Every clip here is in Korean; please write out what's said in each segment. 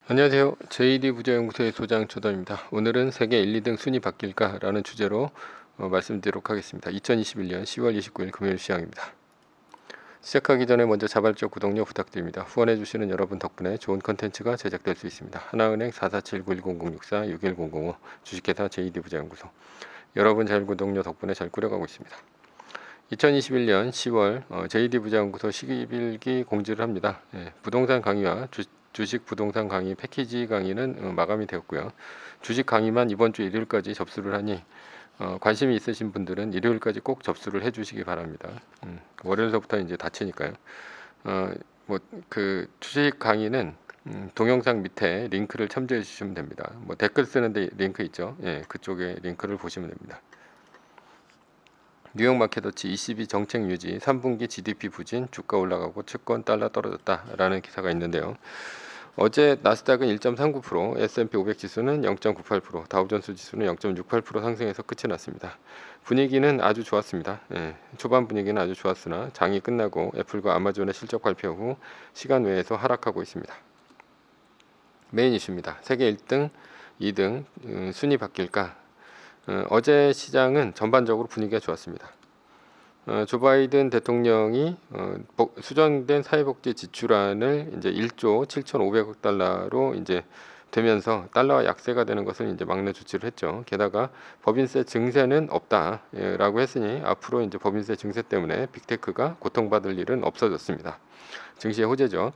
안녕하세요. JD 부자연구소의 소장 초담입니다. 오늘은 세계 1, 2등 순위 바뀔까? 라는 주제로 말씀드리도록 하겠습니다. 2021년 10월 29일 금요일 시황입니다. 시작하기 전에 먼저 자발적 구독료 부탁드립니다. 후원해주시는 여러분 덕분에 좋은 컨텐츠가 제작될 수 있습니다. 하나은행 447-910064-6100 주식회사 JD 부자연구소. 여러분 잘 구독료 덕분에 잘 꾸려가고 있습니다. 2021년 10월 JD 부자연구소 11기 공지를 합니다. 부동산 강의와 주식 부동산 강의 패키지 강의는 마감이 되었고요. 주식 강의만 이번 주 일요일까지 접수를 하니 관심이 있으신 분들은 일요일까지 꼭 접수를 해주시기 바랍니다. 월요일서부터 이제 닫히니까요. 그 주식 강의는 동영상 밑에 링크를 첨부해 주시면 됩니다. 댓글 쓰는데 링크 있죠. 그쪽에 링크를 보시면 됩니다. 뉴욕 마켓워치 22 정책 유지, 3분기 GDP 부진, 주가 올라가고 채권 달러 떨어졌다라는 기사가 있는데요. 어제 나스닥은 1.39%, S&P 500 지수는 0.98%, 다우존스 지수는 0.68% 상승해서 끝이 났습니다. 분위기는 아주 좋았습니다. 초반 분위기는 아주 좋았으나 장이 끝나고 애플과 아마존의 실적 발표 후 시간 외에서 하락하고 있습니다. 메인 이슈입니다. 세계 1등, 2등 순위 바뀔까? 어제 시장은 전반적으로 분위기가 좋았습니다. 조 바이든 대통령이 수정된 사회복지 지출안을 이제 1조 7,500억 달러로 이제 되면서 달러가 약세가 되는 것을 이제 막는 조치를 했죠. 게다가 법인세 증세는 없다라고 했으니 앞으로 이제 법인세 증세 때문에 빅테크가 고통받을 일은 없어졌습니다. 증시의 호재죠.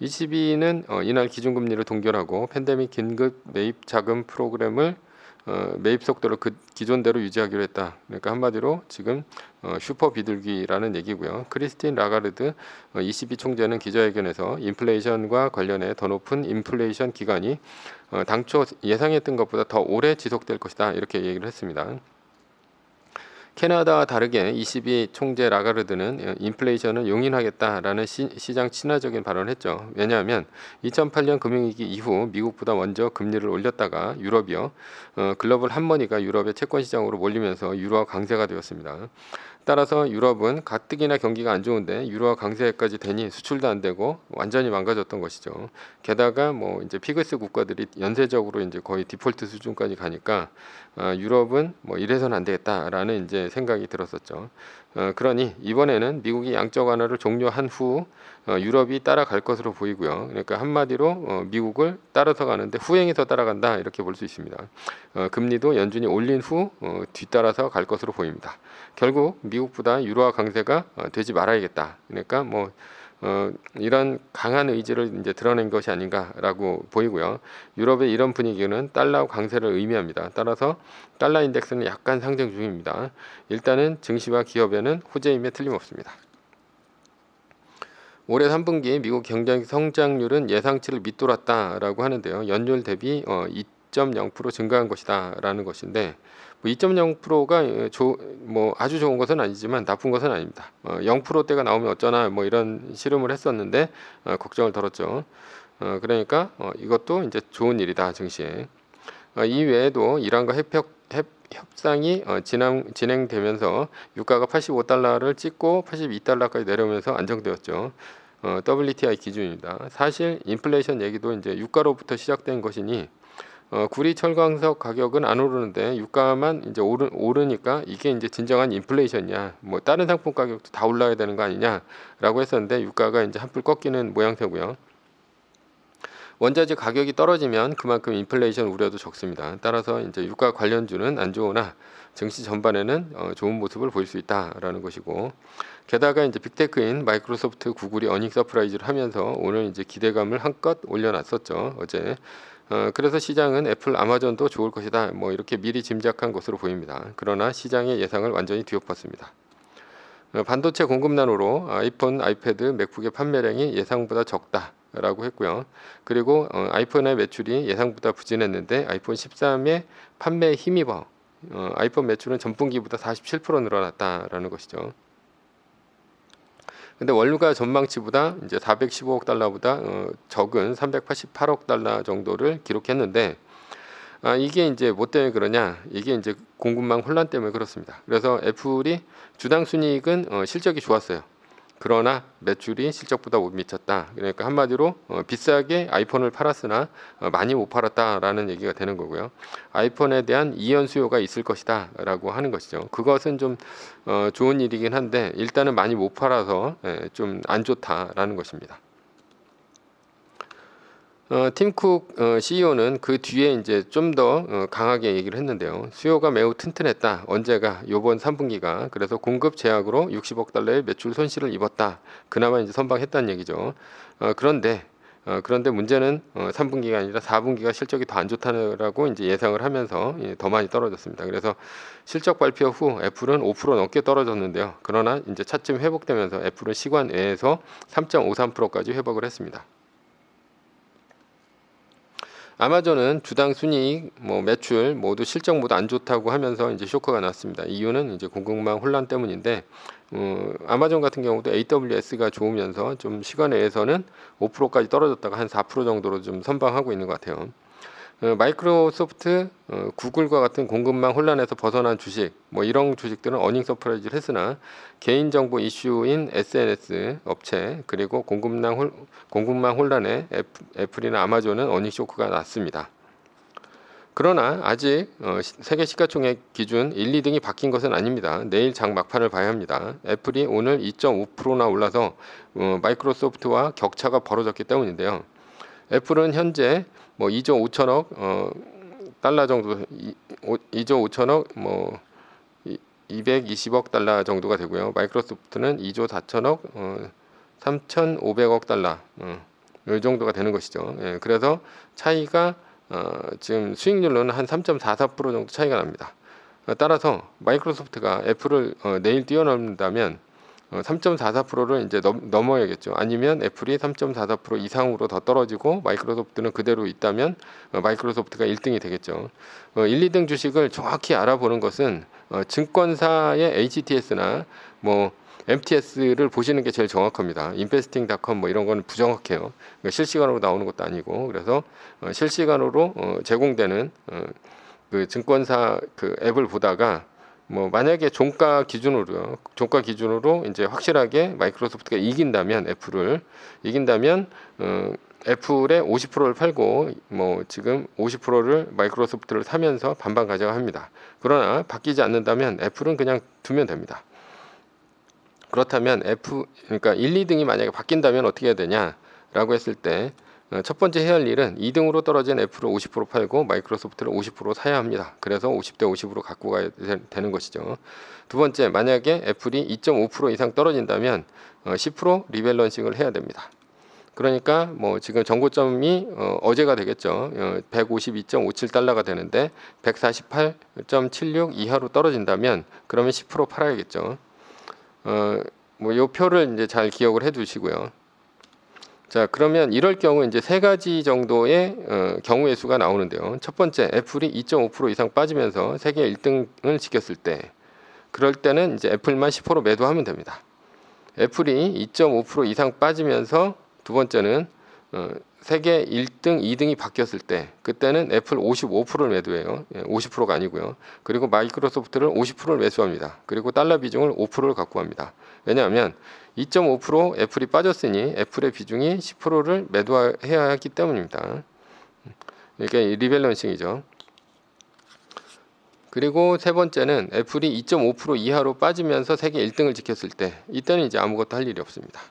ECB는 이날 기준금리를 동결하고 팬데믹 긴급 매입 자금 프로그램을 매입 속도를 그 기존대로 유지하기로 했다. 그러니까 한마디로 지금 슈퍼 비둘기라는 얘기고요. 크리스틴 라가르드 ECB 총재는 기자회견에서 인플레이션과 관련해 더 높은 인플레이션 기간이 당초 예상했던 것보다 더 오래 지속될 것이다. 이렇게 얘기를 했습니다. 캐나다와 다르게 ECB 총재 라가르드는 인플레이션을 용인하겠다라는 시장 친화적인 발언을 했죠. 왜냐하면 2008년 금융위기 이후 미국보다 먼저 금리를 올렸다가 유럽이요. 글로벌 핫머니가 유럽의 채권 시장으로 몰리면서 유로화 강세가 되었습니다. 따라서 유럽은 가뜩이나 경기가 안 좋은데 유로화 강세까지 되니 수출도 안 되고 완전히 망가졌던 것이죠. 게다가 이제 피그스 국가들이 연쇄적으로 이제 거의 디폴트 수준까지 가니까 유럽은 이래서는 안 되겠다라는 이제 생각이 들었었죠. 그러니 이번에는 미국이 양적 완화를 종료한 후 유럽이 따라갈 것으로 보이고요. 그러니까 한마디로 미국을 따라서 가는데 후행해서 따라간다 이렇게 볼 수 있습니다. 금리도 연준이 올린 후 뒤따라서 갈 것으로 보입니다. 결국 미국보다 유로화 강세가 되지 말아야겠다. 그러니까 이런 강한 의지를 이제 드러낸 것이 아닌가라고 보이고요. 유럽의 이런 분위기는 달러 강세를 의미합니다. 따라서 달러 인덱스는 약간 상승 중입니다. 일단은 증시와 기업에는 호재임에 틀림없습니다. 올해 3분기 미국 경제 성장률은 예상치를 밑돌았다라고 하는데요. 연율 대비 2.0% 증가한 것이다라는 것인데 2.0%가 아주 좋은 것은 아니지만 나쁜 것은 아닙니다. 0%대가 나오면 어쩌나 이런 씨름을 했었는데 걱정을 덜었죠. 그러니까 이것도 이제 좋은 일이다 증시에. 이 외에도 이란과 협상이 진행되면서 유가가 85달러를 찍고 82달러까지 내려오면서 안정되었죠. WTI 기준입니다. 사실 인플레이션 얘기도 이제 유가로부터 시작된 것이니 구리 철광석 가격은 안 오르는데 유가만 이제 오르니까 이게 이제 진정한 인플레이션이냐, 다른 상품 가격도 다 올라야 되는 거 아니냐라고 했었는데 유가가 이제 한풀 꺾이는 모양새고요. 원자재 가격이 떨어지면 그만큼 인플레이션 우려도 적습니다. 따라서 이제 유가 관련주는 안 좋으나 증시 전반에는 좋은 모습을 보일 수 있다라는 것이고, 게다가 이제 빅테크인 마이크로소프트, 구글이 어닝 서프라이즈를 하면서 오늘 이제 기대감을 한껏 올려놨었죠. 어제. 그래서 시장은 애플, 아마존도 좋을 것이다. 이렇게 미리 짐작한 것으로 보입니다. 그러나 시장의 예상을 완전히 뒤엎었습니다. 반도체 공급난으로 아이폰, 아이패드, 맥북의 판매량이 예상보다 적다라고 했고요. 그리고 아이폰의 매출이 예상보다 부진했는데 아이폰 13의 판매에 힘입어 아이폰 매출은 전분기보다 47% 늘어났다라는 것이죠. 근데 원유가 전망치보다 이제 415억 달러보다 적은 388억 달러 정도를 기록했는데 이게 이제 뭐 때문에 그러냐? 이게 이제 공급망 혼란 때문에 그렇습니다. 그래서 애플이 주당 순이익은 실적이 좋았어요. 그러나 매출이 실적보다 못 미쳤다. 그러니까 한마디로 비싸게 아이폰을 팔았으나 많이 못 팔았다라는 얘기가 되는 거고요. 아이폰에 대한 이연 수요가 있을 것이다 라고 하는 것이죠. 그것은 좀 좋은 일이긴 한데 일단은 많이 못 팔아서 좀 안 좋다라는 것입니다. 팀쿡 CEO는 그 뒤에 이제 좀 더 강하게 얘기를 했는데요. 수요가 매우 튼튼했다. 언제가 요번 3분기가 그래서 공급 제약으로 60억 달러의 매출 손실을 입었다. 그나마 이제 선방했다는 얘기죠. 그런데 문제는 3분기가 아니라 4분기가 실적이 더 안 좋다라고 이제 예상을 하면서 더 많이 떨어졌습니다. 그래서 실적 발표 후 애플은 5% 넘게 떨어졌는데요. 그러나 이제 차츰 회복되면서 애플은 시간 외에서 3.53%까지 회복을 했습니다. 아마존은 주당 순이익, 매출 모두 실적 모두 안 좋다고 하면서 이제 쇼크가 났습니다. 이유는 이제 공급망 혼란 때문인데 아마존 같은 경우도 AWS가 좋으면서 좀 시간 내에서는 5%까지 떨어졌다가 한 4% 정도로 좀 선방하고 있는 것 같아요. 마이크로소프트, 구글과 같은 공급망 혼란에서 벗어난 주식, 이런 주식들은 어닝 서프라이즈를 했으나 개인정보 이슈인 SNS 업체 그리고 공급망 혼란에 애플이나 아마존은 어닝 쇼크가 났습니다. 그러나 아직 세계 시가총액 기준 1, 2등이 바뀐 것은 아닙니다. 내일 장 막판을 봐야 합니다. 애플이 오늘 2.5%나 올라서 마이크로소프트와 격차가 벌어졌기 때문인데요. 애플은 현재 2조 5천억 달러 정도, 2조 5천억 220억 달러 정도가 되고요. 마이크로소프트는 2조 4천억 3,500억 달러 이 정도가 되는 것이죠. 그래서 차이가 지금 수익률로는 한 3.44% 정도 차이가 납니다. 따라서 마이크로소프트가 애플을 내일 뛰어넘는다면 3.44%를 이제 넘어야겠죠. 아니면 애플이 3.44% 이상으로 더 떨어지고 마이크로소프트는 그대로 있다면 마이크로소프트가 1등이 되겠죠. 1, 2등 주식을 정확히 알아보는 것은 증권사의 HTS나 MTS를 보시는 게 제일 정확합니다. investing.com 이런 거는 부정확해요. 그러니까 실시간으로 나오는 것도 아니고 그래서 실시간으로 제공되는 그 증권사 그 앱을 보다가 만약에 종가 기준으로 이제 확실하게 마이크로소프트가 이긴다면 애플의 50%를 팔고 지금 50%를 마이크로소프트를 사면서 반반 가져갑니다. 그러나 바뀌지 않는다면 애플은 그냥 두면 됩니다. 그렇다면 그러니까 1, 2등이 만약에 바뀐다면 어떻게 해야 되냐라고 했을 때 첫 번째 해야 할 일은 2등으로 떨어진 애플을 50% 팔고 마이크로소프트를 50% 사야 합니다. 그래서 50대 50으로 갖고 가야 되는 것이죠. 두 번째, 만약에 애플이 2.5% 이상 떨어진다면 10% 리밸런싱을 해야 됩니다. 그러니까 지금 정고점이 어제가 되겠죠. 152.57달러가 되는데 148.76 이하로 떨어진다면 그러면 10% 팔아야겠죠. 요 표를 이제 잘 기억을 해 두시고요. 자, 그러면 이럴 경우 이제 세 가지 정도의 경우의 수가 나오는데요. 첫 번째, 애플이 2.5% 이상 빠지면서 세계 1등을 지켰을 때, 그럴 때는 이제 애플만 10% 매도하면 됩니다. 애플이 2.5% 이상 빠지면서 두 번째는 세계 1등, 2등이 바뀌었을 때 그때는 애플 55%를 매도해요. 50%가 아니고요. 그리고 마이크로소프트를 50%를 매수합니다. 그리고 달러 비중을 5%를 갖고 갑니다. 왜냐하면 2.5% 애플이 빠졌으니 애플의 비중이 10%를 매도해야 하기 때문입니다. 이게 리밸런싱이죠. 그리고 세 번째는 애플이 2.5% 이하로 빠지면서 세계 1등을 지켰을 때 이때는 이제 아무것도 할 일이 없습니다.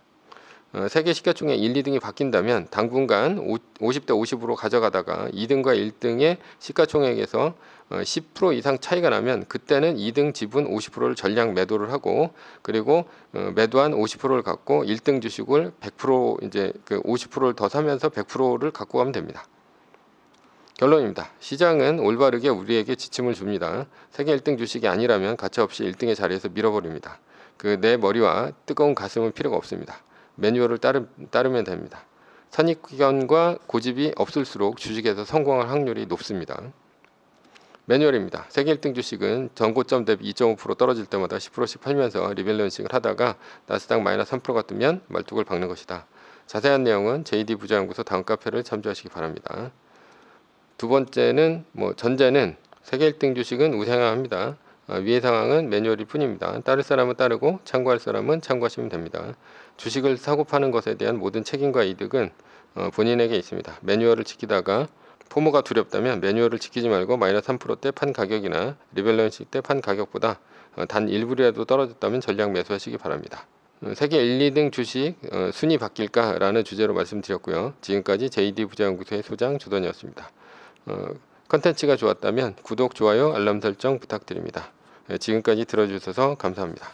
세계 시가총액 1, 2등이 바뀐다면 당분간 50대 50으로 가져가다가 2등과 1등의 시가총액에서 10% 이상 차이가 나면 그때는 2등 지분 50%를 전량 매도를 하고 그리고 매도한 50%를 갖고 1등 주식을 100% 이제 그 50%를 더 사면서 100%를 갖고 가면 됩니다. 결론입니다. 시장은 올바르게 우리에게 지침을 줍니다. 세계 1등 주식이 아니라면 가차없이 1등의 자리에서 밀어버립니다. 내 머리와 뜨거운 가슴은 필요가 없습니다. 매뉴얼을 따르면 됩니다. 선입견과 고집이 없을수록 주식에서 성공할 확률이 높습니다. 매뉴얼입니다. 세계 1등 주식은 전고점 대비 2.5% 떨어질 때마다 10%씩 팔면서 리밸런싱을 하다가 나스닥 마이너스 3%가 뜨면 말뚝을 박는 것이다. 자세한 내용은 JD 부자연구소 다음 카페를 참조하시기 바랍니다. 두 번째는 전제는 세계 1등 주식은 우상향합니다. 위의 상황은 매뉴얼일 뿐입니다. 따를 사람은 따르고 참고할 사람은 참고하시면 됩니다. 주식을 사고 파는 것에 대한 모든 책임과 이득은 본인에게 있습니다. 매뉴얼을 지키다가 포모가 두렵다면 매뉴얼을 지키지 말고 마이너스 3%대 판 가격이나 리밸런싱 때 판 가격보다 단 1불이라도 떨어졌다면 전량 매수하시기 바랍니다. 세계 1, 2등 주식 순위 바뀔까? 라는 주제로 말씀드렸고요. 지금까지 JD 부자연구소의 소장 조던이었습니다. 컨텐츠가 좋았다면 구독, 좋아요, 알람 설정 부탁드립니다. 지금까지 들어주셔서 감사합니다.